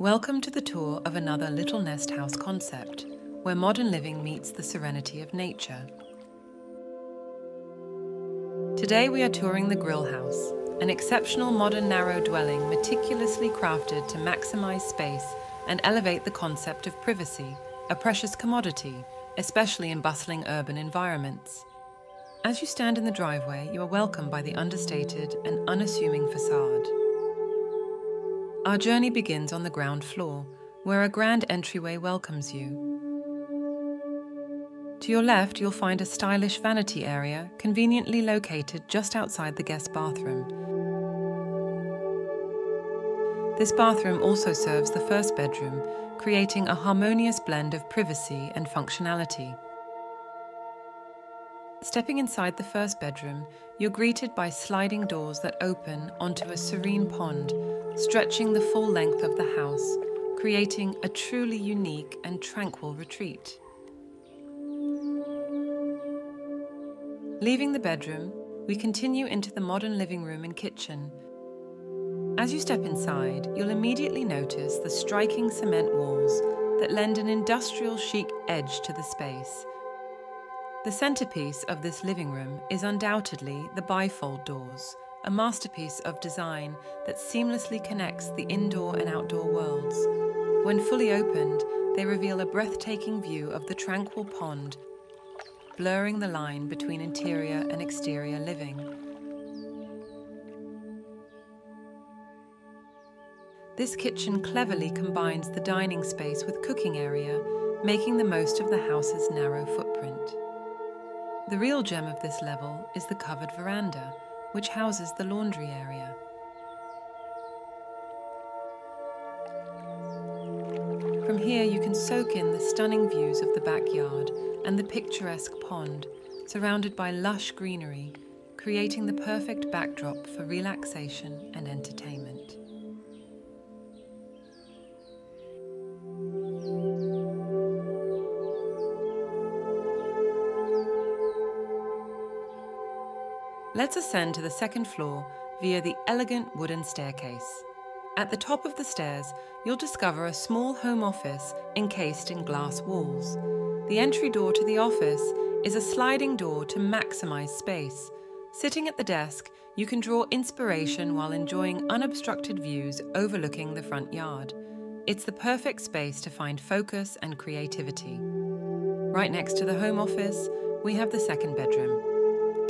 Welcome to the tour of another Little Nest House concept, where modern living meets the serenity of nature. Today we are touring the Grill House, an exceptional modern narrow dwelling meticulously crafted to maximize space and elevate the concept of privacy, a precious commodity, especially in bustling urban environments. As you stand in the driveway, you are welcomed by the understated and unassuming facade. Our journey begins on the ground floor, where a grand entryway welcomes you. To your left, you'll find a stylish vanity area conveniently located just outside the guest bathroom. This bathroom also serves the first bedroom, creating a harmonious blend of privacy and functionality. Stepping inside the first bedroom, you're greeted by sliding doors that open onto a serene pond, stretching the full length of the house, creating a truly unique and tranquil retreat. Leaving the bedroom, we continue into the modern living room and kitchen. As you step inside, you'll immediately notice the striking cement walls that lend an industrial chic edge to the space. The centerpiece of this living room is undoubtedly the bifold doors, a masterpiece of design that seamlessly connects the indoor and outdoor worlds. When fully opened, they reveal a breathtaking view of the tranquil pond, blurring the line between interior and exterior living. This kitchen cleverly combines the dining space with cooking area, making the most of the house's narrow footprint. The real gem of this level is the covered veranda, which houses the laundry area. From here you can soak in the stunning views of the backyard and the picturesque pond, surrounded by lush greenery, creating the perfect backdrop for relaxation and entertainment. Let's ascend to the second floor via the elegant wooden staircase. At the top of the stairs, you'll discover a small home office encased in glass walls. The entry door to the office is a sliding door to maximize space. Sitting at the desk, you can draw inspiration while enjoying unobstructed views overlooking the front yard. It's the perfect space to find focus and creativity. Right next to the home office, we have the second bedroom.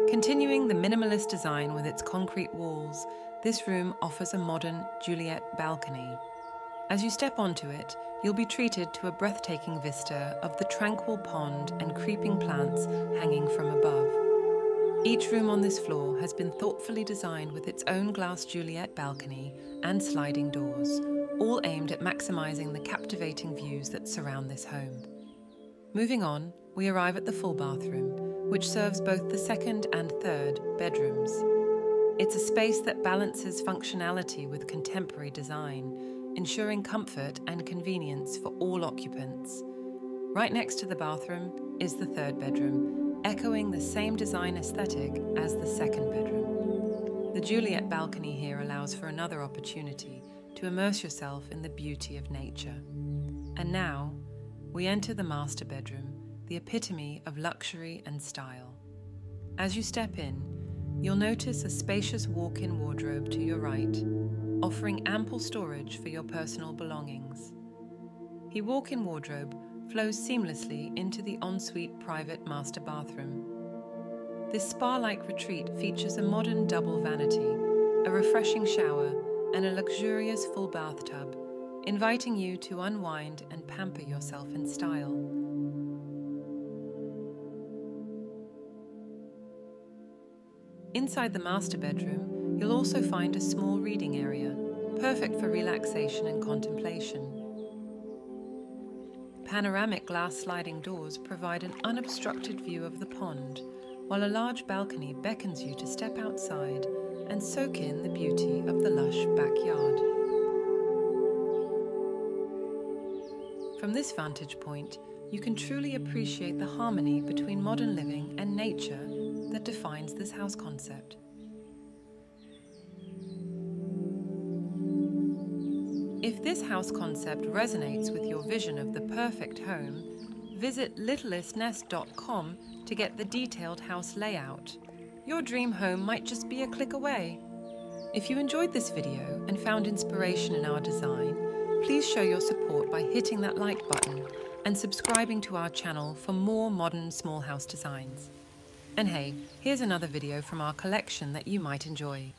Continuing the minimalist design with its concrete walls, this room offers a modern Juliet balcony. As you step onto it, you'll be treated to a breathtaking vista of the tranquil pond and creeping plants hanging from above. Each room on this floor has been thoughtfully designed with its own glass Juliet balcony and sliding doors, all aimed at maximizing the captivating views that surround this home. Moving on, we arrive at the full bathroom, which serves both the second and third bedrooms. It's a space that balances functionality with contemporary design, ensuring comfort and convenience for all occupants. Right next to the bathroom is the third bedroom, echoing the same design aesthetic as the second bedroom. The Juliet balcony here allows for another opportunity to immerse yourself in the beauty of nature. And now, we enter the master bedroom, the epitome of luxury and style. As you step in, you'll notice a spacious walk-in wardrobe to your right, offering ample storage for your personal belongings. The walk-in wardrobe flows seamlessly into the ensuite private master bathroom. This spa-like retreat features a modern double vanity, a refreshing shower, and a luxurious full bathtub, inviting you to unwind and pamper yourself in style. Inside the master bedroom, you'll also find a small reading area, perfect for relaxation and contemplation. Panoramic glass sliding doors provide an unobstructed view of the pond, while a large balcony beckons you to step outside and soak in the beauty of the lush backyard. From this vantage point, you can truly appreciate the harmony between modern living and nature that defines this house concept. If this house concept resonates with your vision of the perfect home, visit littlestnest.com to get the detailed house layout. Your dream home might just be a click away. If you enjoyed this video and found inspiration in our design, please show your support by hitting that like button and subscribing to our channel for more modern small house designs. And hey, here's another video from our collection that you might enjoy.